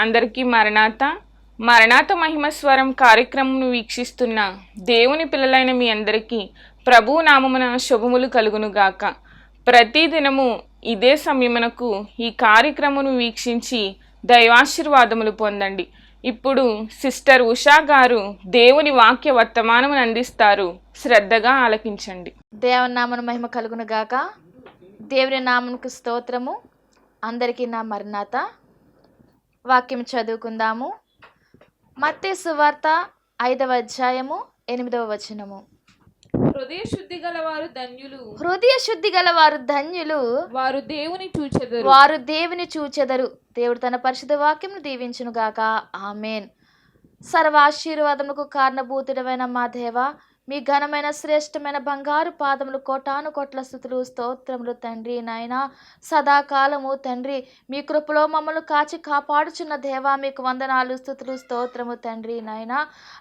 అందరికీ మరణాత మహిమస్వరం కార్యక్రమం వీక్షిస్తున్న దేవుని పిల్లలైన మీ అందరికీ ప్రభువు నామమున శుభములు కలుగునుగాక. ప్రతిదినము ఇదే సమయమునకు ఈ కార్యక్రమను వీక్షించి దైవాశీర్వాదములు పొందండి. ఇప్పుడు సిస్టర్ ఉషా గారు దేవుని వాక్య వర్తమానమును అందిస్తారు. శ్రద్ధగా ఆలకించండి. దేవుని నామమున మహిమ కలుగునుగాక. దేవుని నామమునకు స్తోత్రము. అందరికీ నా మరణాత. వాక్యం చదువుకుందాము. మత్తయి సువార్త 5వ అధ్యాయము 8వ వచనము. హృదయ శుద్ధి గలవారు ధన్యులు, హృదయ శుద్ధి గలవారు ధన్యులు, వారు దేవుని చూచెదరు, వారు దేవుని చూచెదరు. దేవుడు తన పరిశుద్ధ వాక్యమును దీవించును గాక. ఆమేన్. సర్వాశీర్వాదములకు కారణభూతుడమైన మా దేవ, మీ ఘనమైన శ్రేష్టమైన బంగారు పాదములు కోటాను కోట్ల స్తుతులు స్తోత్రములు తండ్రి. నాయన సదాకాలము తండ్రి మీ కృపలో మమ్మల్ని కాచి కాపాడుచున్న దేవా, మీకు వందనాలు స్తుతులు స్తోత్రము తండ్రి. నాయన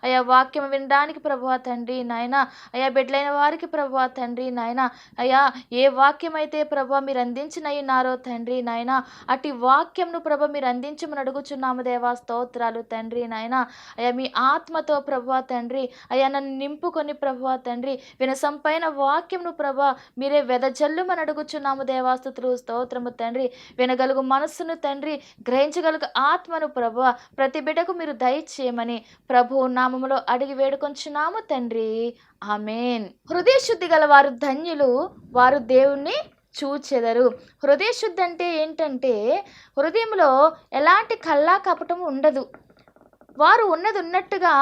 అయా వాక్యం వినడానికి ప్రభువా తండ్రి, నాయన అయా బిడ్డలైన వారికి ప్రభువా తండ్రి, నాయన అయా ఏ వాక్యం అయితే ప్రభువా మీరు అందించినయ్యున్నారో తండ్రి, నాయన అటు వాక్యంను ప్రభు మీరు అందించమని అడుగుచున్నాము దేవా. స్తోత్రాలు తండ్రి. నాయన అయా మీ ఆత్మతో ప్రభువా తండ్రి అయా నన్ను నింపుకొని ప్రభువా తండ్రి వినసంపైన వాక్యంను ప్రభా మీరే వెదజల్లుమని అడుగుచున్నాము దేవా. స్తుతులు స్తోత్రము తండ్రి. వినగలుగు మనస్సును తండ్రి, గ్రహించగలుగు ఆత్మను ప్రభువా ప్రతి బిడ్డకు మీరు దయచేయమని ప్రభు నామములో అడిగి వేడుకొంచున్నాము తండ్రి. ఆమేన్. హృదయ శుద్ధి గల వారు ధన్యులు, వారు దేవుణ్ణి చూచెదరు. హృదయ శుద్ధి అంటే ఏంటంటే హృదయంలో ఎలాంటి కల్లా కపటం ఉండదు. వారు ఉన్నది ఉన్నట్టుగా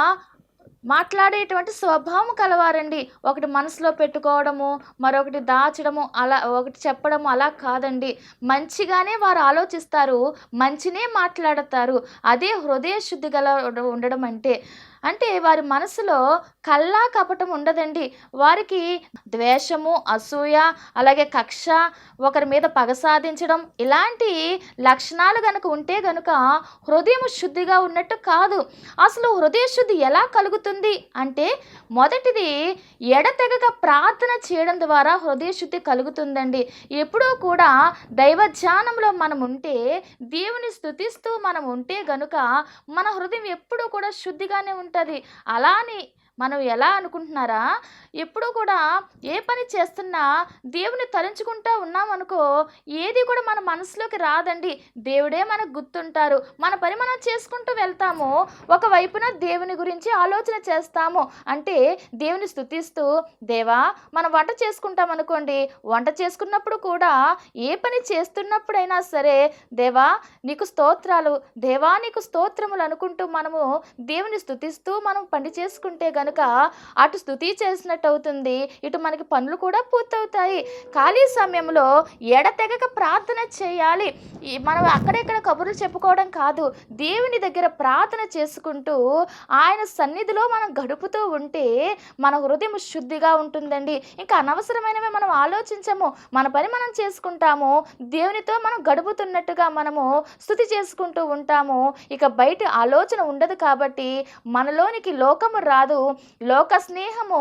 మాట్లాడేటువంటి స్వభావం కలవారండి. ఒకటి మనసులో పెట్టుకోవడము, మరొకటి దాచడము, అలా ఒకటి చెప్పడము అలా కాదండి. మంచిగానే వారు ఆలోచిస్తారు, మంచినే మాట్లాడతారు. అదే హృదయ శుద్ధి గల ఉండడం అంటే వారి మనసులో కల్లా కపటం ఉండదండి. వారికి ద్వేషము, అసూయ, అలాగే కక్ష, ఒకరి మీద పగ సాధించడం ఇలాంటి లక్షణాలు కనుక ఉంటే కనుక హృదయం శుద్ధిగా ఉన్నట్టు కాదు. అసలు హృదయ శుద్ధి ఎలా కలుగుతుంది అంటే మొదటిది ఎడతెగక ప్రార్థన చేయడం ద్వారా హృదయ శుద్ధి కలుగుతుందండి. ఎప్పుడూ కూడా దైవ ధ్యానంలో మనం ఉంటే, దేవుని స్తుతిస్తూ మనం ఉంటే గనుక మన హృదయం ఎప్పుడూ కూడా శుద్ధిగానే ఉంటుంది. అలాని మనం ఎలా అనుకుంటున్నారా, ఎప్పుడు కూడా ఏ పని చేస్తున్నా దేవుని తలంచుకుంటూ ఉన్నామనుకో ఏది కూడా మన మనసులోకి రాదండి. దేవుడే మనకు గుర్తుంటారు. మన పని మనం చేసుకుంటూ వెళ్తాము, ఒకవైపున దేవుని గురించి ఆలోచన చేస్తాము. అంటే దేవుని స్తుతిస్తూ దేవా మనం వంట చేసుకుంటాం అనుకోండి, వంట చేసుకున్నప్పుడు కూడా ఏ పని చేస్తున్నప్పుడైనా సరే దేవా నీకు స్తోత్రాలు, దేవా నీకు స్తోత్రములు అనుకుంటూ మనము దేవుని స్తుతిస్తూ మనం పని చేసుకుంటే కనుక అటు స్తుతి చేసినట్టు అవుతుంది, ఇటు మనకి పనులు కూడా పూర్తవుతాయి. ఖాళీ సమయంలో ఎడతెగక ప్రార్థన చేయాలి. మనం అక్కడెక్కడ కబుర్లు చెప్పుకోవడం కాదు, దేవుని దగ్గర ప్రార్థన చేసుకుంటూ ఆయన సన్నిధిలో మనం గడుపుతూ ఉంటే మన హృదయం శుద్ధిగా ఉంటుందండి. ఇంకా అనవసరమైనవి మనం ఆలోచించము, మన పని మనం చేసుకుంటాము, దేవునితో మనం గడుపుతున్నట్టుగా మనము స్తుతి చేసుకుంటూ ఉంటాము. ఇక బయట ఆలోచన ఉండదు కాబట్టి మనలోనికి లోకము రాదు. లోక స్నేహము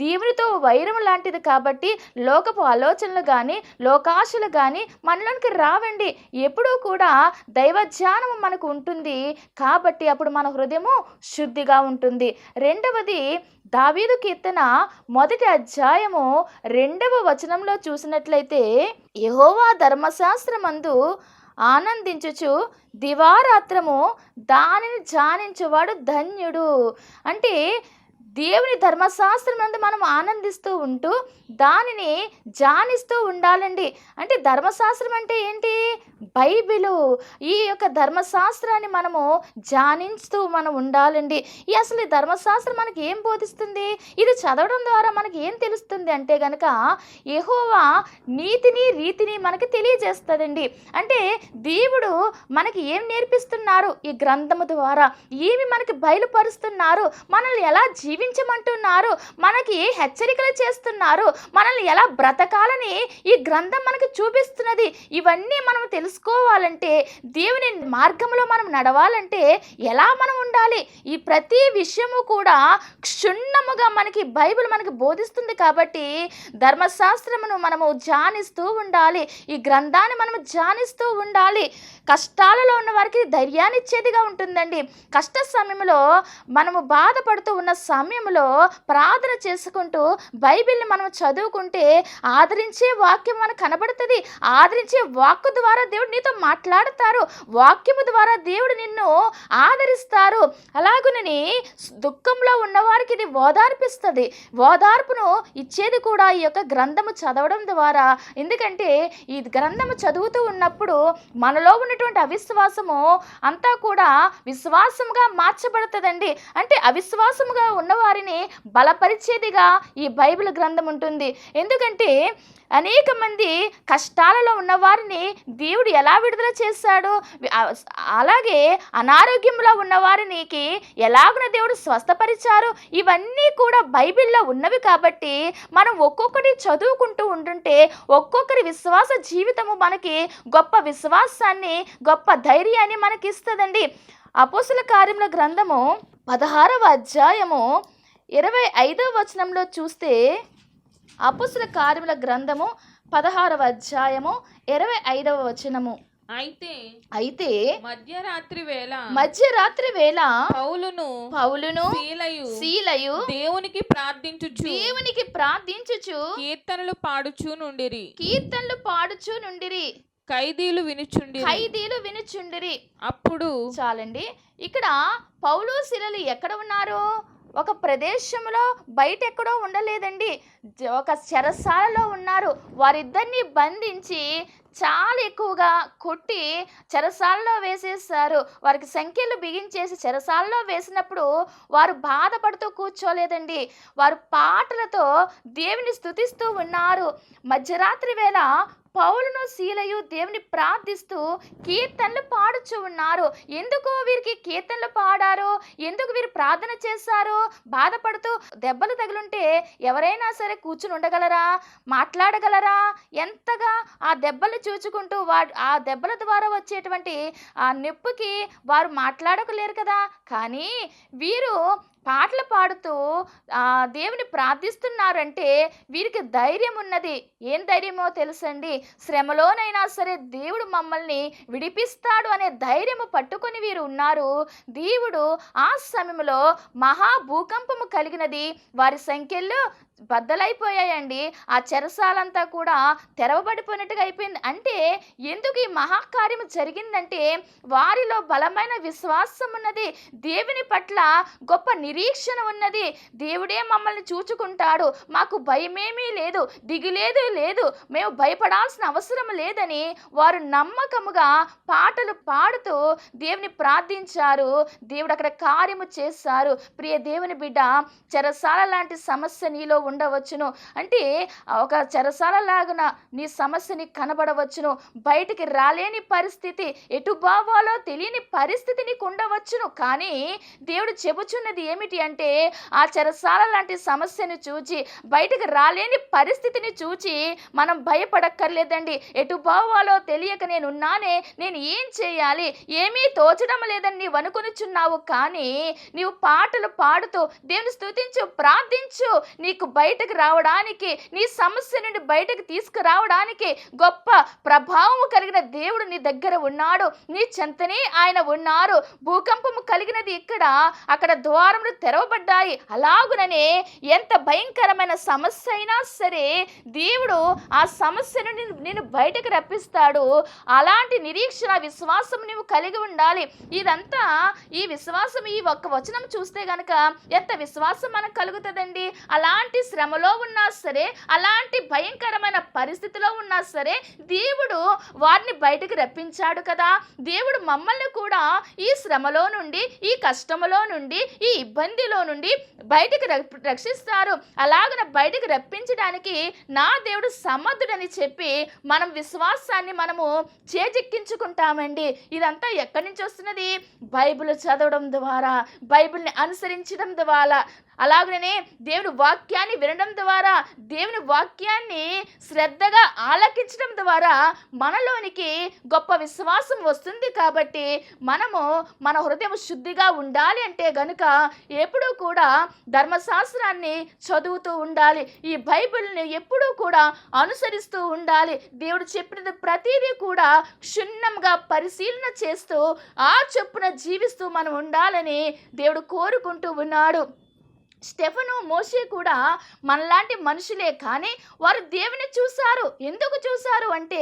దేవునితో వైరం లాంటిది కాబట్టి లోకపు ఆలోచనలు కానీ లోకాశలు కానీ మనలోనికి రావండి. ఎప్పుడూ కూడా దైవ ధ్యానము మనకు ఉంటుంది కాబట్టి అప్పుడు మన హృదయము శుద్ధిగా ఉంటుంది. రెండవది దావీదు కీర్తన 1వ అధ్యాయము 2వ వచనంలో చూసినట్లయితే యెహోవా ధర్మశాస్త్రమందు ఆనందించుచు దివారాత్రము దానిని ధ్యానించువాడు ధన్యుడు. అంటే దేవుని ధర్మశాస్త్రం నందు మనం ఆనందిస్తూ ఉంటూ దానిని ధ్యానిస్తూ ఉండాలండి. అంటే ధర్మశాస్త్రం అంటే ఏంటి? బైబిలు. ఈ యొక్క ధర్మశాస్త్రాన్ని మనము ధ్యానిస్తూ మనం ఉండాలండి. అసలు ఈ ధర్మశాస్త్రం మనకి ఏం బోధిస్తుంది? ఇది చదవడం ద్వారా మనకి ఏం తెలుస్తుంది అంటే కనుక యెహోవా నీతిని రీతిని మనకి తెలియజేస్తుందండి. అంటే దేవుడు మనకి ఏం నేర్పిస్తున్నారు ఈ గ్రంథము ద్వారా, ఏమి మనకి బయలుపరుస్తున్నారు, మనల్ని ఎలా జీవించమంటున్నారు, మనకి హెచ్చరికలు చేస్తున్నారు, మనల్ని ఎలా బ్రతకాలని ఈ గ్రంథం మనకి చూపిస్తున్నది. ఇవన్నీ మనం తెలుసుకోవాలంటే, దేవుని మార్గంలో మనం నడవాలంటే ఎలా మనం ఉండాలి, ఈ ప్రతి విషయము కూడా క్షుణ్ణముగా మనకి బైబిల్ మనకి బోధిస్తుంది. కాబట్టి ధర్మశాస్త్రమును మనము ధ్యానిస్తూ ఉండాలి, ఈ గ్రంథాన్ని మనము ధ్యానిస్తూ ఉండాలి. కష్టాలలో ఉన్న వారికి ధైర్యాన్ని ఇచ్చేదిగా ఉంటుందండి. కష్ట సమయంలో మనము బాధపడుతూ ఉన్న సమయంలో ప్రార్థన చేసుకుంటూ బైబిల్ని మనం చదువుకుంటే ఆదరించే వాక్యం మనకు కనబడుతుంది. ఆదరించే వాక్కు ద్వారా దేవుడు నీతో మాట్లాడతారు, వాక్యము ద్వారా దేవుడు నిన్ను ఆదరిస్తారు. అలాగునని దుఃఖంలో ఉన్నవారికి ఇది ఓదార్పిస్తుంది. ఓదార్పును ఇచ్చేది కూడా ఈ యొక్క గ్రంథము చదవడం ద్వారా. ఎందుకంటే ఈ గ్రంథము చదువుతూ ఉన్నప్పుడు మనలో ఉన్నటువంటి అవిశ్వాసము అంతా కూడా విశ్వాసముగా మార్చబడుతుందండి. అంటే అవిశ్వాసముగా ఉన్నవారిని బలపరిచేదిగా ఈ బైబిల్ గ్రంథం ఉంటుంది. ఎందుకంటే అనేక మంది కష్టాలలో ఉన్నవారిని దేవుడు ఎలా విడుదల చేశాడు, అలాగే అనారోగ్యంలో ఉన్నవారికి ఎలాగున దేవుడు స్వస్థపరిచారు, ఇవన్నీ కూడా బైబిల్లో ఉన్నవి. కాబట్టి మనం ఒక్కొక్కటి చదువుకుంటూ ఉంటుంటే ఒక్కొక్కరి విశ్వాస జీవితము మనకి గొప్ప విశ్వాసాన్ని, గొప్ప ధైర్యాన్ని మనకి ఇస్తుందండి. అపోస్తల కార్యముల గ్రంథము 16వ అధ్యాయము 25వ వచనంలో చూస్తే, అపోస్తల కార్యముల గ్రంథము 16వ అధ్యాయము 25వ వచనము, అయితే మధ్యరాత్రి వేళ పౌలును శీలయు దేవునికి ప్రార్థించుచు కీర్తనలు పాడుచు నుండిరి. ఖైదీలు వినుచుండిరి. అప్పుడు చాలండి. ఇక్కడ పౌలు శీలలు ఎక్కడ ఉన్నారు? ఒక ప్రదేశంలో, బయట ఎక్కడో ఉండలేదండి, ఒక చెరసాలలో ఉన్నారు. వారిద్దరిని బంధించి చాలా ఎక్కువగా కొట్టి చెరసాలలో వేసేసారు. వారికి సంఖ్యలు బిగించేసి చెరసాలలో వేసినప్పుడు వారు బాధపడుతూ కూర్చోలేదండి, వారు పాటలతో దేవుని స్తుతిస్తూ ఉన్నారు. మధ్యరాత్రి వేళ పౌలును శీలయు దేవుని ప్రార్థిస్తూ కీర్తనలు పాడుచు ఉన్నారు. ఎందుకు వీరికి కీర్తనలు పాడారు? ఎందుకు వీరు ప్రార్థన చేశారు? బాధపడుతూ దెబ్బలు తగులుంటే ఎవరైనా సరే కూర్చుని ఉండగలరా? మాట్లాడగలరా? ఎంతగా ఆ దెబ్బలు చూచుకుంటూ ఆ దెబ్బల ద్వారా వచ్చేటువంటి ఆ నొప్పికి వారు మాట్లాడకలేరు కదా. కానీ వీరు పాటలు పాడుతూ దేవుని ప్రార్థిస్తున్నారంటే వీరికి ధైర్యం ఉన్నది. ఏం ధైర్యమో తెలుసండి, శ్రమలోనైనా సరే దేవుడు మమ్మల్ని విడిపిస్తాడు అనే ధైర్యము పట్టుకొని వీరు ఉన్నారు. దేవుడు ఆ సమయంలో మహాభూకంపము కలిగినది, వారి సంఖ్యలు బద్దలైపోయాయండి. ఆ చెరసాలంతా కూడా తెరవబడిపోయినట్టుగా అయిపోయింది. అంటే ఎందుకు ఈ మహాకార్యము జరిగిందంటే వారిలో బలమైన విశ్వాసం ఉన్నది, దేవుని పట్ల గొప్ప నిరీక్షణ ఉన్నది. దేవుడే మమ్మల్ని చూచుకుంటాడు, మాకు భయమేమీ లేదు, దిగులేదు లేదు, మేము భయపడాల్సిన అవసరం లేదని వారు నమ్మకముగా పాటలు పాడుతూ దేవుని ప్రార్థించారు. దేవుడు అక్కడ కార్యము చేశారు. ప్రియ దేవుని బిడ్డ, చెరసాల లాంటి సమస్య నీలో ఉండవచ్చును. అంటే ఒక చెరసాల లాగున నీ సమస్యని కనబడవచ్చును. బయటికి రాలేని పరిస్థితి, ఎటు బావాలో తెలియని పరిస్థితి నీకు ఉండవచ్చును. కానీ దేవుడు చెబుచున్నది ఏమిటి అంటే, ఆ చెరసాల లాంటి సమస్యను చూచి, బయటికి రాలేని పరిస్థితిని చూచి మనం భయపడక్కర్లేదండి. ఎటు బావాలో తెలియక నేనున్నానే, నేను ఏం చేయాలి, ఏమీ తోచడం లేదని నీవు అనుకునిచున్నావు. కానీ నీవు పాటలు పాడుతూ దేవుని స్తుతించు, ప్రార్థించు. నీకు బయటకు రావడానికి, నీ సమస్య నుండి బయటకు తీసుకురావడానికి గొప్ప ప్రభావము కలిగిన దేవుడు నీ దగ్గర ఉన్నాడు, నీ చెంతనే ఆయన ఉన్నారు. భూకంపము కలిగినది ఇక్కడ, అక్కడ ద్వారములు తెరవబడ్డాయి. అలాగుననే ఎంత భయంకరమైన సమస్య అయినా సరే దేవుడు ఆ సమస్య నుండి నేను బయటకు రప్పిస్తాడు. అలాంటి నిరీక్షణ, విశ్వాసం నువ్వు కలిగి ఉండాలి. ఇదంతా ఈ విశ్వాసం, ఈ ఒక్క వచనం చూస్తే గనక ఎంత విశ్వాసం మనకు కలుగుతుందండి. అలాంటి అలాంటి శ్రమలో ఉన్నా సరే, అలాంటి భయంకరమైన పరిస్థితిలో ఉన్నా సరే దేవుడు వారిని బయటకు రప్పించాడు కదా. దేవుడు మమ్మల్ని కూడా ఈ శ్రమలో నుండి, ఈ కష్టములో నుండి, ఈ ఇబ్బందిలో నుండి బయటకు రక్షిస్తారు. అలాగన బయటకు రప్పించడానికి నా దేవుడు సమర్థుడని చెప్పి మనం విశ్వాసాన్ని మనము చేజిక్కించుకుంటామండి. ఇదంతా ఎక్కడి నుంచి వస్తున్నది? బైబిల్ చదవడం ద్వారా, బైబిల్ని అనుసరించడం ద్వారా, అలాగనే దేవుని వాక్యాన్ని వినడం ద్వారా, దేవుని వాక్యాన్ని శ్రద్ధగా ఆలకించడం ద్వారా మనలోనికి గొప్ప విశ్వాసం వస్తుంది. కాబట్టి మనము మన హృదయం శుద్ధిగా ఉండాలి అంటే గనుక ఎప్పుడూ కూడా ధర్మశాస్త్రాన్ని చదువుతూ ఉండాలి. ఈ బైబిల్ని ఎప్పుడూ కూడా అనుసరిస్తూ ఉండాలి. దేవుడు చెప్పినది ప్రతిదీ కూడా క్షుణ్ణంగా పరిశీలన చేస్తూ ఆ చొప్పున జీవిస్తూ మనం ఉండాలని దేవుడు కోరుకుంటూ ఉన్నాడు. స్టెఫను, మోషే కూడా మనలాంటి మనుషులే, కానీ వారు దేవుని చూశారు. ఎందుకు చూశారు అంటే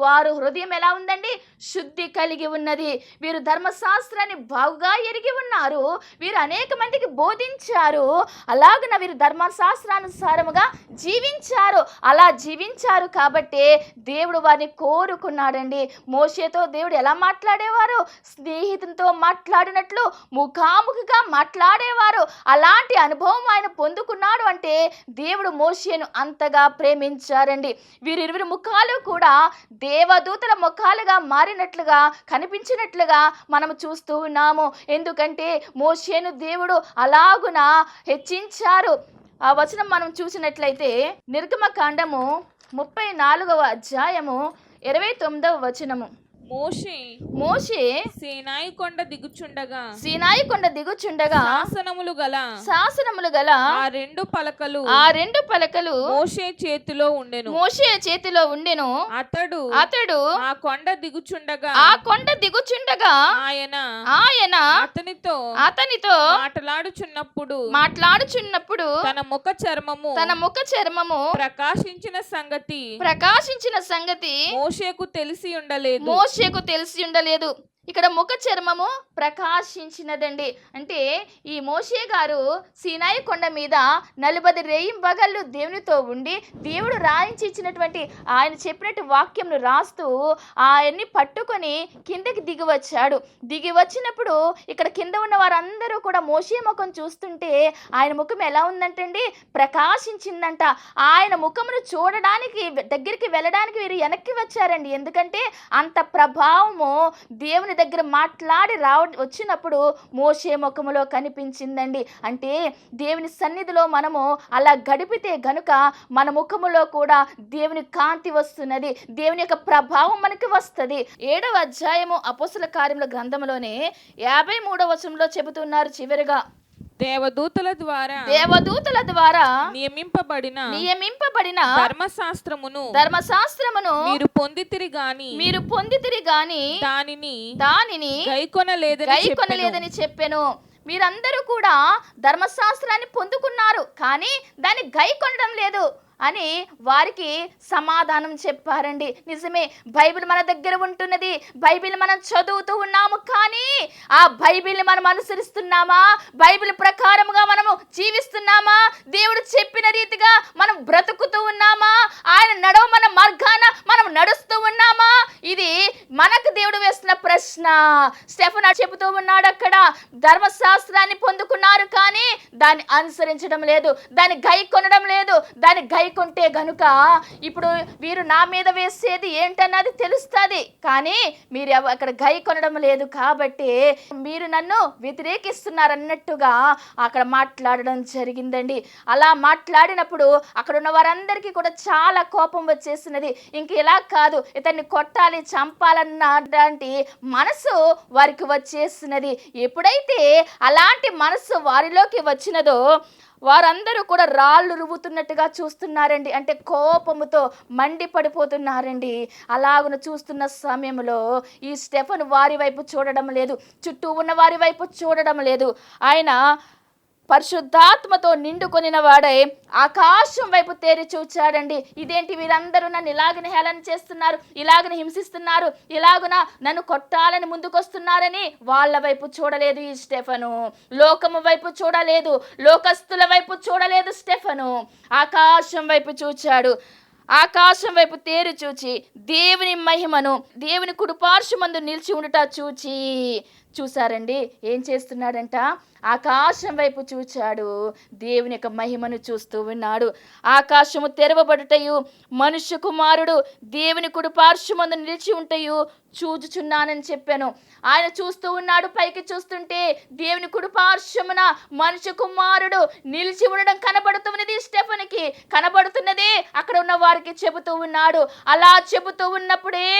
వారు హృదయం ఎలా ఉందండి? శుద్ధి కలిగి ఉన్నది. వీరు ధర్మశాస్త్రాన్ని బాగుగా ఎరిగి ఉన్నారు. వీరు అనేక మందికి బోధించారు. అలాగన వీరు ధర్మశాస్త్రానుసారముగా జీవించారు. అలా జీవించారు కాబట్టి దేవుడు వారిని కోరుకున్నాడండి. మోషేతో దేవుడు ఎలా మాట్లాడేవారు? స్నేహితులతో మాట్లాడినట్లు ముఖాముఖిగా మాట్లాడేవారు. అలాంటి అనుభవం ఆయన పొందుకున్నాడు అంటే దేవుడు మోషేను అంతగా ప్రేమించారండి. వీరిరువురి ముఖాలు కూడా దేవదూతల ముఖాలుగా మారినట్లుగా, కనిపించినట్లుగా మనం చూస్తూ ఉన్నాము. ఎందుకంటే మోషేను దేవుడు అలాగున హెచ్చించారు. ఆ వచనం మనం చూసినట్లయితే నిర్గమకాండము 34వ అధ్యాయము 29వ వచనము. మోషే సీనాయి కొండ దిగుచుండగా శాసనములు గల ఆ రెండు పలకలు మోషే చేతిలో ఉండెను. అతడు ఆ కొండ దిగుచుండగా ఆయన అతనితో మాట్లాడుచున్నప్పుడు తన ముఖ చర్మము ప్రకాశించిన సంగతి మోషేకు తెలిసి ఉండలేదు. ఇక్కడ ముఖ చర్మము ప్రకాశించినదండి. అంటే ఈ మోషే గారు సీనాయి కొండ మీద 40 రేయింబగళ్ళు దేవునితో ఉండి దేవుడు రాయించి ఇచ్చినటువంటి ఆయన చెప్పినట్టు వాక్యంను రాస్తూ ఆయన్ని పట్టుకొని కిందకి దిగి వచ్చినప్పుడు ఇక్కడ కింద ఉన్న వారందరూ కూడా మోషే ముఖం చూస్తుంటే ఆయన ముఖం ఎలా ఉందంటండి? ప్రకాశించిందంట. ఆయన ముఖమును చూడడానికి, దగ్గరికి వెళ్ళడానికి వీరు వెనక్కి వచ్చారండి. ఎందుకంటే అంత ప్రభావము దేవుని దగ్గర మాట్లాడి వచ్చినప్పుడు మోషే ముఖములో కనిపించిందండి. అంటే దేవుని సన్నిధిలో మనము అలా గడిపితే గనుక మన ముఖములో కూడా దేవుని కాంతి వస్తున్నది, దేవుని యొక్క ప్రభావం మనకి వస్తుంది. 7వ అధ్యాయము అపోస్తల కార్యముల గ్రంథంలోనే 53వ వచనంలో చెబుతున్నారు చివరిగా, దేవదూతల ద్వారా నియమింపబడిన ధర్మశాస్త్రమును మీరు పొందితిరి గాని దానిని గైకొనలేదని చెప్పెను. మీరందరూ కూడా ధర్మశాస్త్రాన్ని పొందుకున్నారు, కానీ దాన్ని గైకొనడం లేదు అని వారికి సమాధానం చెప్పారండి. నిజమే, బైబిల్ మన దగ్గర ఉంటున్నది, బైబిల్ మనం చదువుతూ ఉన్నాము, కానీ ఆ బైబిల్ని మనం అనుసరిస్తున్నామా? బైబిల్ ప్రకారముగా మనము జీవిస్తున్నామా? దేవుడు చెప్పిన రీతిగా మనం బ్రతుకుతూ ఉన్నామా? ఆయన నడవమన్న మార్గాన మనం నడుస్తూ ఉన్నామా? ఇది మనకు దేవుడు వేస్తున్న ప్రశ్న. స్టెఫను చెబుతూ ఉన్నాడు, అక్కడ ధర్మశాస్త్రాన్ని పొందుకున్నారు కానీ దాన్ని అనుసరించడం లేదు, దాన్ని గైకొనడం లేదు. దాన్ని గైకొంటే గనుక ఇప్పుడు వీరు నా మీద వేసేది ఏంటన్నది తెలుస్తుంది, కానీ మీరు అక్కడ గైకొనడం లేదు కాబట్టి మీరు నన్ను వ్యతిరేకిస్తున్నారన్నట్టుగా అక్కడ మాట్లాడడం జరిగిందండి. అలా మాట్లాడినప్పుడు అక్కడ ఉన్న వారందరికీ కూడా చాలా కోపం వచ్చేసినది. ఇంక ఇలా కాదు, ఇతన్ని కొట్టాలి, చంపాలన్నటువంటి మనసు వారికి వచ్చేసినది. ఎప్పుడైతే అలాంటి మనసు వారిలోకి వచ్చినదో వారందరూ కూడా రాళ్ళు రువ్వుతున్నట్టుగా చూస్తున్నారండి. అంటే కోపముతో మండిపడిపోతున్నారండి. అలాగున చూస్తున్న సమయంలో ఈ స్టెఫను వారి వైపు చూడడం లేదు, చుట్టూ ఉన్న వారి వైపు చూడడం లేదు. ఆయన పరిశుద్ధాత్మతో నిండుకొనిన వాడై ఆకాశం వైపు తేరి చూచాడండి. ఇదేంటి, వీరందరూ నన్ను ఇలాగని హేళన చేస్తున్నారు, ఇలాగని హింసిస్తున్నారు, ఇలాగున నన్ను కొట్టాలని ముందుకొస్తున్నారని వాళ్ళ వైపు చూడలేదు ఈ స్టెఫను. లోకము వైపు చూడలేదు, లోకస్తుల వైపు చూడలేదు స్టెఫను. ఆకాశం వైపు చూచాడు. ఆకాశం వైపు తేరి చూచి దేవుని మహిమను, దేవుని కుడిపార్శ్వమందు నిలిచి ఉండుట చూసారండి. ఏం చేస్తున్నాడంట? ఆకాశం వైపు చూచాడు, దేవుని యొక్క మహిమను చూస్తూ ఉన్నాడు. ఆకాశము తెరవబడుటయు మనుష్య కుమారుడు దేవుని కుడిపార్శ్వమందు నిలిచి ఉంటయు చూచుచున్నానని చెప్పాను. ఆయన చూస్తూ ఉన్నాడు. పైకి చూస్తుంటే దేవుని కుడిపార్శ్వమున మనుష్య కుమారుడు నిలిచి ఉండడం కనబడుతున్నది. స్టెఫెనుకి కనబడుతున్నదే అక్కడ ఉన్న వారికి చెబుతూ ఉన్నాడు. అలా చెబుతూ ఉన్నప్పుడే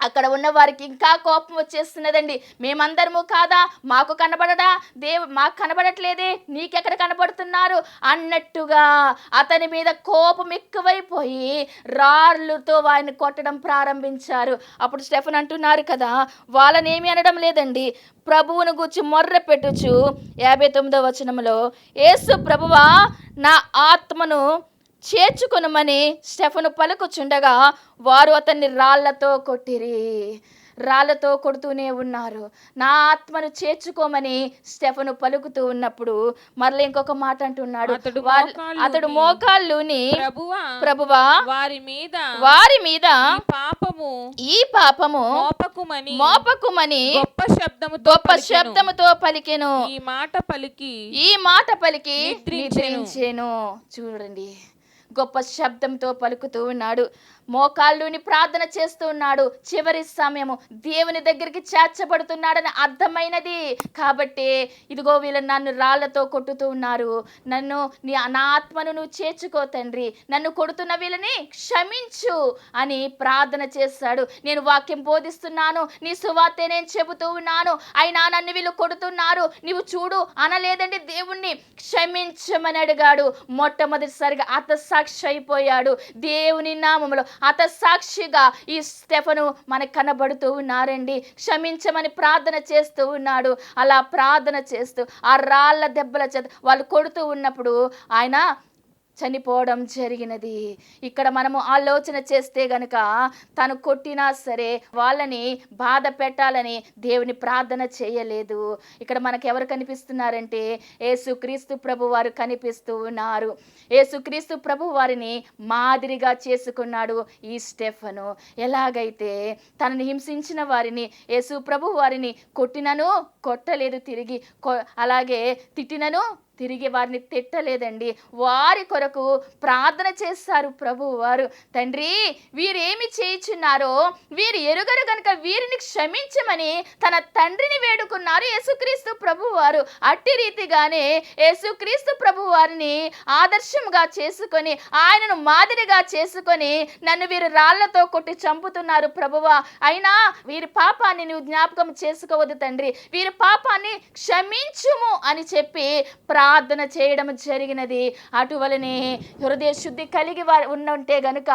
అక్కడ ఉన్న వారికి ఇంకా కోపం వచ్చేస్తున్నదండి. మేమందరము కాదా, మాకు కనబడడా, మాకు కనబడట్లేదే, నీకెక్కడ కనబడుతున్నారు అన్నట్టుగా అతని మీద కోపం ఎక్కువైపోయి రాళ్ళతో వారిని కొట్టడం ప్రారంభించారు. అప్పుడు స్టెఫెన్ అంటున్నారు కదా, వాళ్ళనేమి అనడం లేదండి, ప్రభువును గూర్చి మొర్ర పెట్టుచు 59వ వచనంలో, యేసు ప్రభువా నా ఆత్మను చేర్చుకొనుమని స్టెఫెను పలుకుచుండగా వారు అతన్ని రాళ్లతో కొట్టిరి. రాళ్లతో కొడుతూనే ఉన్నారు. నా ఆత్మను చేర్చుకోమని స్టెఫెను పలుకుతూ ఉన్నప్పుడు మరలా ఇంకొక మాట అంటున్నాడు, అతడు మోకాళ్ళుని ప్రభువా వారి మీద ఈ పాపము మోపకుమని గొప్ప శబ్దముతో పలికెను. ఈ మాట పలికి నిద్రించెను. చూడండి, గొప్ప శబ్దంతో పలుకుతూ ఉన్నాడు. మోకాళ్ళుని ప్రార్థన చేస్తూ ఉన్నాడు. చివరి సమయము దేవుని దగ్గరికి చేర్చబడుతున్నాడని అర్థమైనది కాబట్టి ఇదిగో వీళ్ళు నన్ను రాళ్లతో కొట్టుతూ ఉన్నారు, నన్ను నా ఆత్మను నువ్వు చేర్చుకో తండ్రి, నన్ను కొడుతున్న వీళ్ళని క్షమించు అని ప్రార్థన చేశాడు. నేను వాక్యం బోధిస్తున్నాను, నీ సువార్తే నేను చెబుతూ ఉన్నాను, అయినా నన్ను వీళ్ళు కొడుతున్నారు, నీవు చూడు అనలేదండి. దేవుణ్ణి క్షమించమని అడిగాడు. మొట్టమొదటిసారిగా హతసాక్షి అయిపోయాడు. దేవుని నామములో హతసాక్షిగా ఈ స్టెఫెను మనకు కనబడుతూ ఉన్నారండి. క్షమించమని ప్రార్థన చేస్తూ ఉన్నాడు. అలా ప్రార్థన చేస్తూ ఆ రాళ్ళ దెబ్బల చేత వాళ్ళు కొడుతూ ఉన్నప్పుడు ఆయన చనిపోవడం జరిగినది. ఇక్కడ మనము ఆలోచన చేస్తే గనుక తను కొట్టినా సరే వాళ్ళని బాధ పెట్టాలని దేవుని ప్రార్థన చేయలేదు. ఇక్కడ మనకు ఎవరు కనిపిస్తున్నారంటే యేసుక్రీస్తు ప్రభు వారు కనిపిస్తూ ఉన్నారు. యేసుక్రీస్తు ప్రభు వారిని మాదిరిగా చేసుకున్నాడు ఈ స్టెఫెను. ఎలాగైతే తనని హింసించిన వారిని యేసు ప్రభు వారిని కొట్టినను కొట్టలేదు, తిరిగి అలాగే తిట్టినను తిరిగి వారిని తిట్టలేదండి. వారి కొరకు ప్రార్థన చేస్తారు ప్రభు వారు. తండ్రి వీరేమి చేయుచున్నారో వీరు ఎరుగరు కనుక వీరిని క్షమించమని తన తండ్రిని వేడుకున్నారు యేసుక్రీస్తు ప్రభు వారు. అట్టి రీతిగానే యేసుక్రీస్తు ప్రభు వారిని ఆదర్శంగా చేసుకొని ఆయనను మాదిరిగా చేసుకొని నన్ను వీరు రాళ్లతో కొట్టి చంపుతున్నారు ప్రభువా, అయినా వీరి పాపాన్ని నువ్వు జ్ఞాపకం చేసుకోవద్దు తండ్రి, వీరి పాపాన్ని క్షమించుము అని చెప్పి ప్రార్థన చేయడం జరిగినది. అటువలనే హృదయ శుద్ధి కలిగి ఉంటే గనుక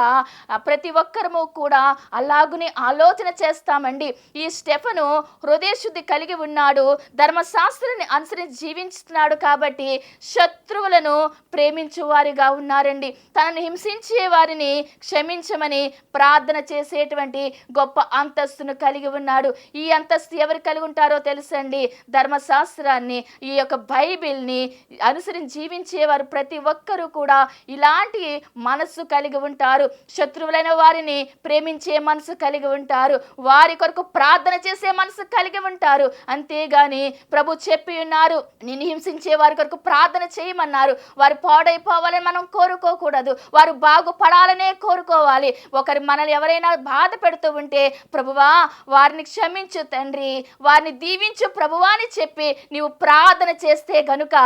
ప్రతి ఒక్కరము కూడా అలాగునే ఆలోచన చేస్తామండి. ఈ స్టెఫెను హృదయ శుద్ధి కలిగి ఉన్నాడు, ధర్మశాస్త్రాన్ని అనుసరించి జీవిస్తున్నాడు కాబట్టి శత్రువులను ప్రేమించు వారిగా ఉన్నారండి. తనను హింసించే వారిని క్షమించమని ప్రార్థన చేసేటువంటి గొప్ప అంతస్తును కలిగి ఉన్నాడు. ఈ అంతస్తు ఎవరు కలిగి ఉంటారో తెలుసండి, ధర్మశాస్త్రాన్ని ఈ యొక్క బైబిల్ని అనుసరించి జీవించేవారు ప్రతి ఒక్కరూ కూడా ఇలాంటి మనస్సు కలిగి ఉంటారు. శత్రువులైన వారిని ప్రేమించే మనసు కలిగి ఉంటారు, వారి కొరకు ప్రార్థన చేసే మనసు కలిగి ఉంటారు. అంతేగాని ప్రభు చెప్పి ఉన్నారు, నిన్ను హింసించే వారి కొరకు ప్రార్థన చేయమన్నారు. వారు పాడైపోవాలని మనం కోరుకోకూడదు, వారు బాగుపడాలనే కోరుకోవాలి. ఒకరు మనల్ని ఎవరైనా బాధ పెడుతూ ఉంటే ప్రభువా వారిని క్షమించు తండ్రి, వారిని దీవించు ప్రభువా అని చెప్పి నీవు ప్రార్థన చేస్తే గనుక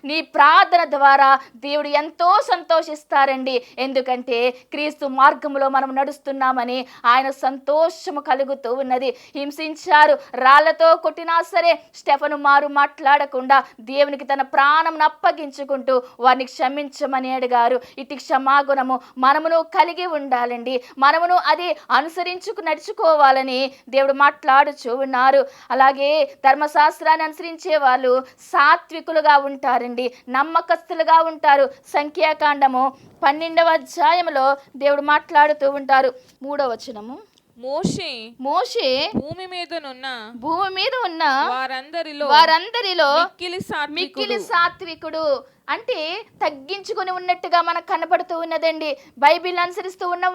నీ ప్రార్థన ద్వారా దేవుడు ఎంతో సంతోషిస్తారండి. ఎందుకంటే క్రీస్తు మార్గంలో మనం నడుస్తున్నామని ఆయన సంతోషము కలుగుతూ ఉన్నది. హింసించారు, రాళ్లతో కొట్టినా సరే స్టెఫెను మాట్లాడకుండా దేవునికి తన ప్రాణం అప్పగించుకుంటూ వారిని క్షమించమని అడిగారు. ఇటు క్షమాగుణము మనమును కలిగి ఉండాలండి, మనమును అది నడుచుకోవాలని దేవుడు మాట్లాడుచూ ఉన్నారు. అలాగే ధర్మశాస్త్రాన్ని అనుసరించే వాళ్ళు సాత్వికులుగా ఉంటారు. ఉంటారండి, నమ్మకస్తులుగా ఉంటారు. సంఖ్యాకాండము 12వ అధ్యాయంలో దేవుడు మాట్లాడుతూ ఉంటారు. 3వ వచనము. మోషే భూమి మీద ఉన్న వారందరిలో మిక్కిలి సాత్వికుడు. అంటే తగ్గించుకొని ఉన్నట్టుగా మనకు కనపడుతూ ఉన్నదండి. బైబిల్ అనుసరిస్తూ ఉన్న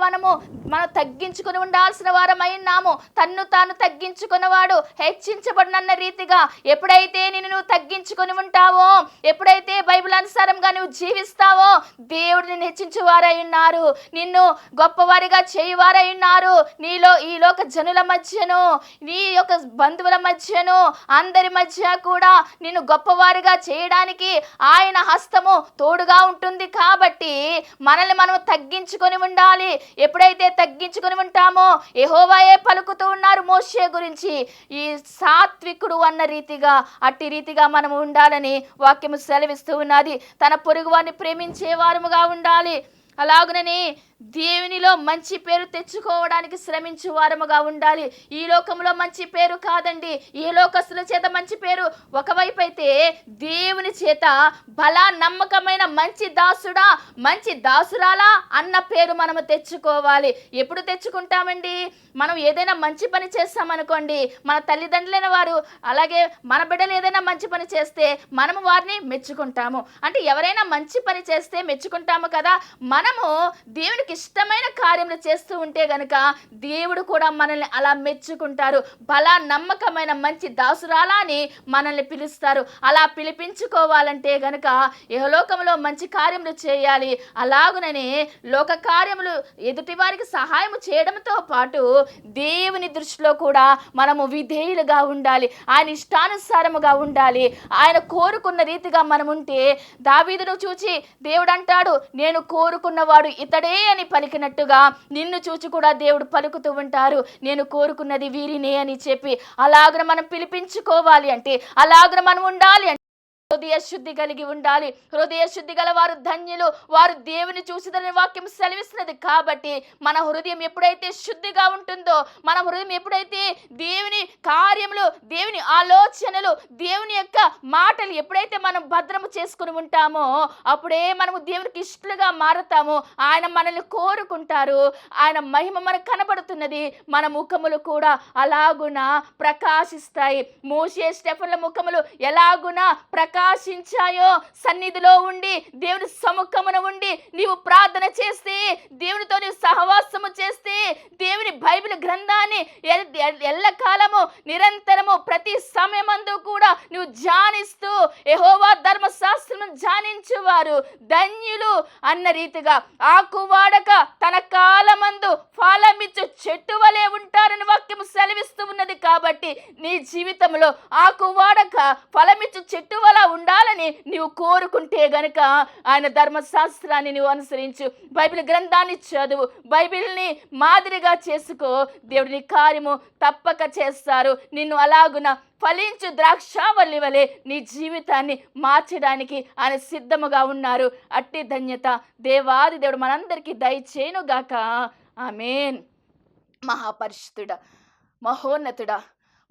మనం తగ్గించుకొని ఉండాల్సిన వారమై ఉన్నాము. తన్ను తాను తగ్గించుకున్నవాడు హెచ్చించబడినన్న రీతిగా ఎప్పుడైతే నువ్వు తగ్గించుకొని ఉంటావో, ఎప్పుడైతే బైబిల్ అనుసారంగా నువ్వు జీవిస్తావో, దేవుడు నిన్ను హెచ్చించువారై ఉన్నారు, నిన్ను గొప్పవారిగా చేయువారై ఉన్నారు. నీలో ఈ లోక జనుల మధ్యను, నీ యొక్క బంధువుల మధ్యను, అందరి మధ్య కూడా నిన్ను గొప్పవారిగా చేయడానికి ఆయన హస్తము తోడుగా ఉంటుంది. కాబట్టి మనల్ని మనం తగ్గించుకొని ఉండాలి. ఎప్పుడైతే తగ్గించుకొని ఉంటామో, యెహోవాయే పలుకుతూ ఉన్నారు మోషే గురించి, ఈ సాత్వికుడు అన్న రీతిగా, అట్టి రీతిగా మనం ఉండాలని వాక్యము సెలవిస్తూ ఉన్నది. తన పొరుగు వారిని ప్రేమించే వారముగా ఉండాలి. అలాగునని దేవునిలో మంచి పేరు తెచ్చుకోవడానికి శ్రమించు వారముగా ఉండాలి. ఈ లోకంలో మంచి పేరు కాదండి, ఈ లోకస్తుల చేత మంచి పేరు ఒకవైపు అయితే, దేవుని చేత బలా నమ్మకమైన మంచి దాసుడా, మంచి దాసురాలా అన్న పేరు మనము తెచ్చుకోవాలి. ఎప్పుడు తెచ్చుకుంటామండి? మనం ఏదైనా మంచి పని చేస్తామనుకోండి, మన తల్లిదండ్రులైన వారు అలాగే మన బిడ్డలు ఏదైనా మంచి పని చేస్తే మనము వారిని మెచ్చుకుంటాము. అంటే ఎవరైనా మంచి పని చేస్తే మెచ్చుకుంటాము కదా. మనము దేవునికి ఇష్టమైన కార్యములు చేస్తూ ఉంటే గనుక దేవుడు కూడా మనల్ని అలా మెచ్చుకుంటారు. బలా నమ్మకమైన మంచి దాసురాలా అని మనల్ని పిలుస్తారు. అలా పిలిపించుకోవాలంటే గనుక యెహోలోకంలో మంచి కార్యములు చేయాలి. అలాగుననే లోక కార్యములు ఎదుటి వారికి సహాయం చేయడంతో పాటు దేవుని దృష్టిలో కూడా మనము విధేయులుగా ఉండాలి, ఆయన ఇష్టానుసారముగా ఉండాలి. ఆయన కోరుకున్న రీతిగా మనం ఉంటే, దావీదును చూచి దేవుడు అంటాడు, నేను కోరుకున్నవాడు ఇతడే అని పలికినట్టుగా నిన్ను చూచి కూడా దేవుడు పలుకుతూ ఉంటారు, నేను కోరుకున్నది వీరినే అని చెప్పి. అలాగున మనం పిలిపించుకోవాలి అంటే, అలాగున మనం ఉండాలి అంటే హృదయ శుద్ధి కలిగి ఉండాలి. హృదయ శుద్ధి గల వారు ధన్యులు, వారు దేవుని చూసిదని వాక్యం సెలవిస్తున్నది. కాబట్టి మన హృదయం ఎప్పుడైతే శుద్ధిగా ఉంటుందో, మన హృదయం ఎప్పుడైతే దేవుని కార్యములు, దేవుని ఆలోచనలు, దేవుని యొక్క మాటలు ఎప్పుడైతే మనం భద్రము చేసుకుని ఉంటామో, అప్పుడే మనము దేవునికి ఇష్టలుగా మారుతాము. ఆయన మనల్ని కోరుకుంటారు, ఆయన మహిమ మనకు కనబడుతున్నది. మన ముఖములు కూడా అలాగున ప్రకాశిస్తాయి. మోషే స్టెఫన్ల ముఖములు ఎలాగున ప్రకాశించాయో, సన్నిధిలో ఉండి దేవుని సముఖమున ఉండి నీవు ప్రార్థన చేస్తే, దేవునితో నీవు సహవాసము చేస్తే, దేవుని బైబిల్ గ్రంథాన్ని ఎల్లకాలము నిరంతరము ప్రతి సమయమందు కూడా నువ్వు ధ్యానిస్తూ యెహోవా ధర్మశాస్త్రము ధ్యానించువారు ధన్యులు అన్న రీతిగా, ఆకువాడక తన కాలమందు ఫలమిచ్చు చెట్టు వలె ఉంటారని వాక్యము సెలవిస్తూ ఉన్నది. కాబట్టి నీ జీవితంలో ఆకువాడక ఫలమిచ్చు చెట్టు వల్ల ఉండాలని నీవు కోరుకుంటే గనుక ఆయన ధర్మశాస్త్రాన్ని నువ్వు అనుసరించు, బైబిల్ గ్రంథాన్ని చదువు, బైబిల్ని మాదిరిగా చేసుకో. దేవుడి కార్యము తప్పక చేస్తారు. నిన్ను అలాగున ఫలించు ద్రాక్షావల్లి వలె నీ జీవితాన్ని మార్చడానికి ఆయన సిద్ధముగా ఉన్నారు. అట్టి ధన్యత దేవాది దేవుడు మనందరికీ దయచేయునుగాక. ఆమేన్. మహాపరిశుద్ధుడా, మహోన్నతుడా,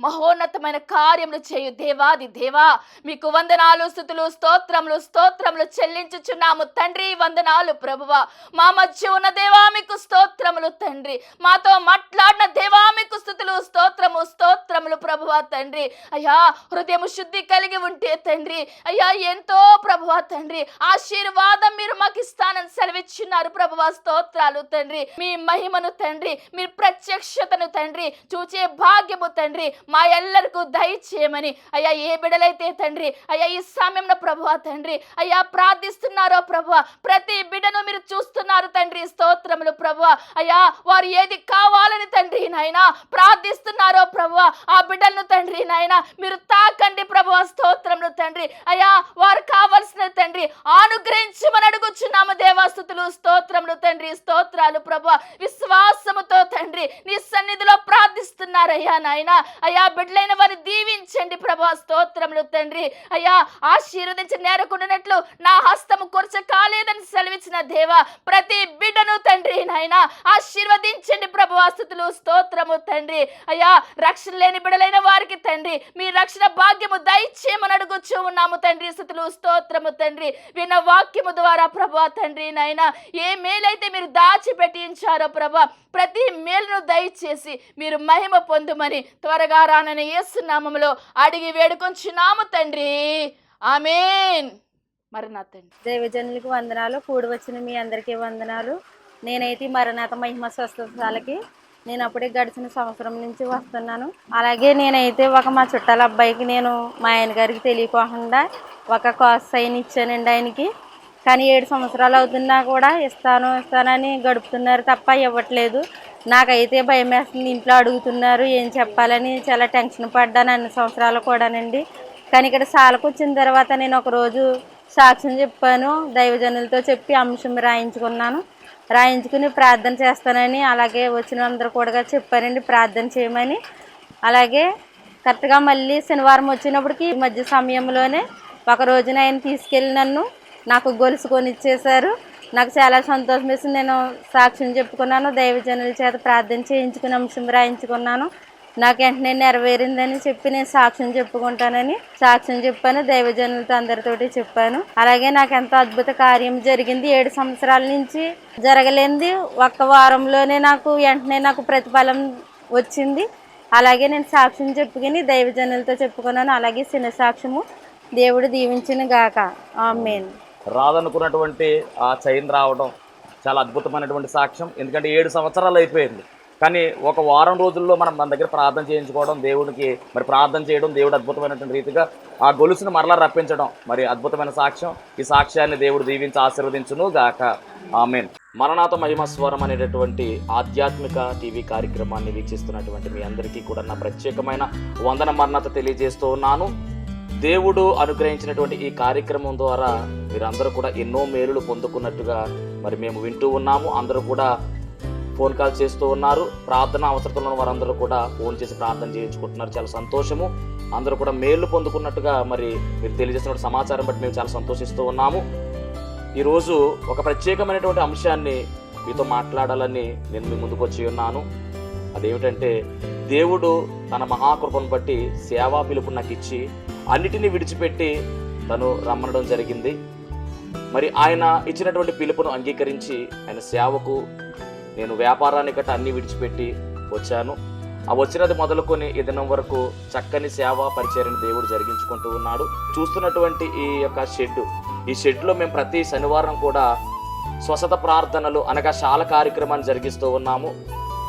మహోన్నతమైన కార్యములు చేయు దేవాది దేవా, మీకు వందనాలు, స్తుతులు, స్తోత్రములు చెల్లించుచున్నాము తండ్రి. వందనాలు ప్రభువా. మా మధ్య ఉన్న దేవా మీకు స్తోత్రములు తండ్రి. మాతో మాట్లాడిన దేవా మీకు స్తుతులు, స్తోత్రములు ప్రభువా తండ్రి. అయ్యా హృదయం శుద్ధి కలిగి ఉంటే తండ్రి, అయ్యా ఎంతో ప్రభువా తండ్రి ఆశీర్వాదం మీరు మాకు ఇస్తానని సెలవిచ్చున్నారు ప్రభువా. స్తోత్రాలు తండ్రి. మీ మహిమను తండ్రి, మీ ప్రత్యక్షతను తండ్రి చూచే భాగ్యము తండ్రి మా ఎల్లరికూ దయచేయమని అయ్యా, ఏ బిడ్డలైతే తండ్రి అయ్యా ఈ సమయంలో ప్రభువా తండ్రి అయ్యా ప్రార్థిస్తున్నారో ప్రభువా, ప్రతి బిడ్డను మీరు చూస్తున్నారు తండ్రి. స్తోత్రములు ప్రభువా. అయ్యా వారు ఏది కావాలని తండ్రి నాయనా ప్రార్థిస్తున్నారో ప్రభువా, ఆ బిడ్డలను తండ్రి నాయనా మీరు తాకండి ప్రభువా. స్తోత్రములు తండ్రి. అయ్యా వారు కావాల్సిన తండ్రి అనుగ్రహించమని అడుగుచున్నాము దేవా. స్తుతులు, స్తోత్రములు తండ్రి. స్తోత్రాలు ప్రభువా. విశ్వాసముతో తండ్రి నీ సన్నిధిలో ప్రార్థిస్తున్నారయ్యా నాయనా. అయ్యా అయ్యా బిడ్డలైన వారిని దీవించండి ప్రభా, స్తోత్రములు తండ్రి. అయ్యా ఆశీర్వదించి నేరకుండానట్లు నా హస్తము కొరచ కాలేదని సెలవిచ్చిన దేవా, ప్రతి బిడ్డను తండ్రి నాయన ఆశీర్వదించండి ప్రభు. స్తుతులు స్తోత్రము తండ్రి. అయ్యా రక్షణ లేని బిడ్డలైన వారికి తండ్రి మీ రక్షణ భాగ్యము దయచేయమని అడుగుచూ ఉన్నాము తండ్రి. స్తుతులు స్తోత్రము తండ్రి. విన్న వాక్యము ద్వారా ప్రభా తండ్రి నాయన ఏ మేలైతే మీరు దాచిపెట్టి ఉంచారో ప్రభా, ప్రతి మేలును దయచేసి మీరు మహిమ పొందుమని త్వరగా రానని యేసు నామములో అడిగి వేడుకొంచున్నాము తండ్రి. ఆమేన్. మరణాత దైవజనులకు వందనాలు, కూడి వచ్చిన మీ అందరికీ వందనాలు. నేనైతే మరణాత మహిమ స్వస్థతలకి నేను అప్పుడే గడిచిన సంవత్సరం నుంచి వస్తున్నాను. అలాగే నేనైతే మా చుట్టాల అబ్బాయికి నేను మా ఆయన గారికి తెలియకోకుండా ఒక కాస్ట్ సైన్ ఇచ్చానండి ఆయనకి. కానీ 7 సంవత్సరాలు అవుతున్నా కూడా ఇస్తానని గడుపుతున్నారు తప్ప ఇవ్వట్లేదు. నాకైతే భయం వేస్తుంది. ఇంట్లో అడుగుతున్నారు ఏం చెప్పాలని, చాలా టెన్షన్ పడ్డాను అన్ని సంవత్సరాలు కూడానండి. కానీ ఇక్కడ సాలకు వచ్చిన తర్వాత నేను ఒకరోజు సాక్ష్యం చెప్పాను, దైవజనులతో చెప్పి అంశం రాయించుకుని ప్రార్థన చేస్తానని, అలాగే వచ్చిన అందరూ కూడా చెప్పానండి ప్రార్థన చేయమని. అలాగే కరెక్ట్గా మళ్ళీ శనివారం వచ్చినప్పటికి ఈ మధ్య సమయంలోనే ఒక రోజున ఆయన తీసుకెళ్ళి నాకు గొలుసు కొనిచ్చేశారు. నాకు చాలా సంతోషం వేసింది. నేను సాక్ష్యం చెప్పుకున్నాను, దైవజనుల చేత ప్రార్థన చేయించుకుని అంశం రాయించుకున్నాను. నాకు వెంటనే నెరవేరిందని చెప్పి నేను సాక్ష్యం చెప్పుకుంటానని సాక్ష్యం చెప్పాను, దైవజనులతో అందరితోటి చెప్పాను. అలాగే నాకు ఎంతో అద్భుత కార్యం జరిగింది. 7 సంవత్సరాల నుంచి జరగలేనిది ఒక్క వారంలోనే వెంటనే నాకు ప్రతిఫలం వచ్చింది. అలాగే నేను సాక్ష్యం చెప్పుకుని దైవజనులతో చెప్పుకున్నాను. అలాగే చిన్న సాక్ష్యము దేవుడు దీవించిన గాక. ఆమేన్. రాదనుకున్నటువంటి ఆ చైన్ రావడం చాలా అద్భుతమైనటువంటి సాక్ష్యం. ఎందుకంటే 7 సంవత్సరాలు అయిపోయింది, కానీ ఒక వారం రోజుల్లో మన దగ్గర ప్రార్థన చేయించుకోవడం, దేవుడికి మరి ప్రార్థన చేయడం, దేవుడు అద్భుతమైనటువంటి రీతిగా ఆ గొలుసును మరలా రప్పించడం మరి అద్భుతమైన సాక్ష్యం. ఈ సాక్ష్యాన్ని దేవుడు దీవించి ఆశీర్వదించును గాక. ఆమేన్. మరణాత మహిమ స్వరం అనేటటువంటి ఆధ్యాత్మిక టీవీ కార్యక్రమాన్ని వీక్షిస్తున్నటువంటి మీ అందరికీ కూడా నా ప్రత్యేకమైన వందన మరణాత తెలియజేస్తూ ఉన్నాను. దేవుడు అనుగ్రహించినటువంటి ఈ కార్యక్రమం ద్వారా మీరందరూ కూడా ఎన్నో మేలులు పొందుకున్నట్టుగా మరి మేము వింటూ ఉన్నాము. అందరూ కూడా ఫోన్ కాల్ చేస్తూ ఉన్నారు. ప్రార్థన అవసరతలో ఉన్న వారందరూ కూడా ఫోన్ చేసి ప్రార్థన చేయించుకుంటున్నారు. చాలా సంతోషము. అందరూ కూడా మేలు పొందుకున్నట్టుగా మరి మీరు తెలియజేస్తున్న సమాచారం బట్టి మేము చాలా సంతోషిస్తూ ఉన్నాము. ఈరోజు ఒక ప్రత్యేకమైనటువంటి అంశాన్ని మీతో మాట్లాడాలని నేను మీ ముందుకు వచ్చి ఉన్నాను. అదేమిటంటే, దేవుడు తన మహాకృపను బట్టి సేవా పిలుపు నాకు ఇచ్చి అన్నిటినీ విడిచిపెట్టి తను రమ్మనడం జరిగింది. మరి ఆయన ఇచ్చినటువంటి పిలుపును అంగీకరించి ఆయన సేవకు నేను వ్యాపారాన్ని గట్ట అన్ని విడిచిపెట్టి వచ్చాను. ఆ వచ్చినది మొదలుకొని ఈ దినం వరకు చక్కని సేవా పరిచర్యను దేవుడు జరిగించుకుంటూ ఉన్నాడు. చూస్తున్నటువంటి ఈ యొక్క ఈ షెడ్లో మేము ప్రతి శనివారం కూడా స్వస్థత ప్రార్థనలు అనగా శాల కార్యక్రమాన్ని జరిగిస్తూ ఉన్నాము.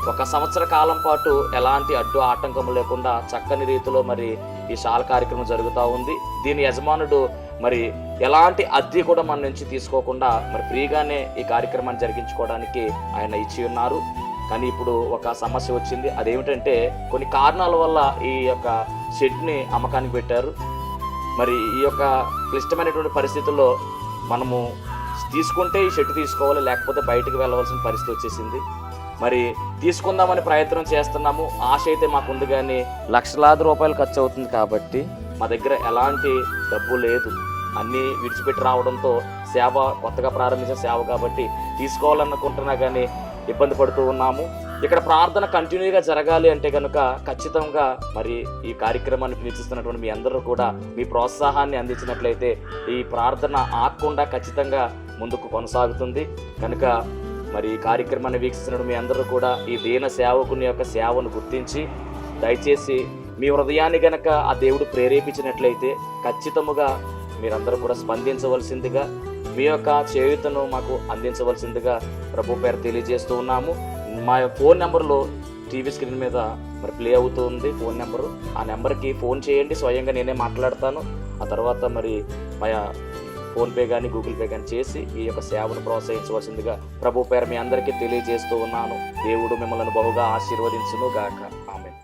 1 సంవత్సర కాలం పాటు ఎలాంటి అడ్డు ఆటంకము లేకుండా చక్కని రీతిలో మరి ఈ శాల కార్యక్రమం జరుగుతూ ఉంది. దీని యజమానుడు మరి ఎలాంటి అద్దె కూడా మన నుంచి తీసుకోకుండా మరి ఫ్రీగానే ఈ కార్యక్రమాన్ని జరిగించుకోవడానికి ఆయన ఇచ్చి ఉన్నారు. కానీ ఇప్పుడు ఒక సమస్య వచ్చింది. అదేమిటంటే, కొన్ని కారణాల వల్ల ఈ యొక్క షెడ్ని అమ్మకానికి పెట్టారు. మరి ఈ యొక్క క్లిష్టమైనటువంటి పరిస్థితుల్లో మనము తీసుకుంటే ఈ షెడ్ తీసుకోవాలి, లేకపోతే బయటకు వెళ్ళవలసిన పరిస్థితి వచ్చేసింది. మరి తీసుకుందామని ప్రయత్నం చేస్తున్నాము. ఆశ అయితే మాకుంది, కానీ లక్షలాది రూపాయలు ఖర్చు అవుతుంది. కాబట్టి మా దగ్గర ఎలాంటి డబ్బు లేదు. అన్నీ విడిచిపెట్టి రావడంతో సేవ కొత్తగా ప్రారంభించిన సేవ కాబట్టి తీసుకోవాలనుకుంటున్నా కానీ ఇబ్బంది పడుతూ ఉన్నాము. ఇక్కడ ప్రార్థన కంటిన్యూగా జరగాలి అంటే కనుక ఖచ్చితంగా మరి ఈ కార్యక్రమాన్ని వీక్షిస్తున్నటువంటి మీ అందరూ కూడా మీ ప్రోత్సాహాన్ని అందించినట్లయితే ఈ ప్రార్థన ఆగకుండా ఖచ్చితంగా ముందుకు కొనసాగుతుంది. కనుక మరి ఈ కార్యక్రమాన్ని వీక్షిస్తున్న మీ అందరూ కూడా ఈ దీన సేవకుని యొక్క సేవను గుర్తించి దయచేసి మీ హృదయాన్ని గనక ఆ దేవుడు ప్రేరేపించినట్లయితే ఖచ్చితముగా మీరందరూ కూడా స్పందించవలసిందిగా, మీ యొక్క చేయూతను మాకు అందించవలసిందిగా ప్రభు పేరు తెలియజేస్తూ ఉన్నాము. మా ఫోన్ నెంబర్లో టీవీ స్క్రీన్ మీద మరి ప్లే అవుతూ ఉంది ఫోన్ నెంబరు. ఆ నెంబర్కి ఫోన్ చేయండి, స్వయంగా నేనే మాట్లాడతాను. ఆ తర్వాత మరి మా ఫోన్పే కానీ గూగుల్ పే కానీ చేసి ఈ యొక్క సేవను ప్రోత్సహించవలసిందిగా ప్రభు పేరు మీ అందరికీ తెలియజేస్తూ ఉన్నాను. దేవుడు మిమ్మల్ని బహుగా ఆశీర్వదించును గాక. ఆమేన్.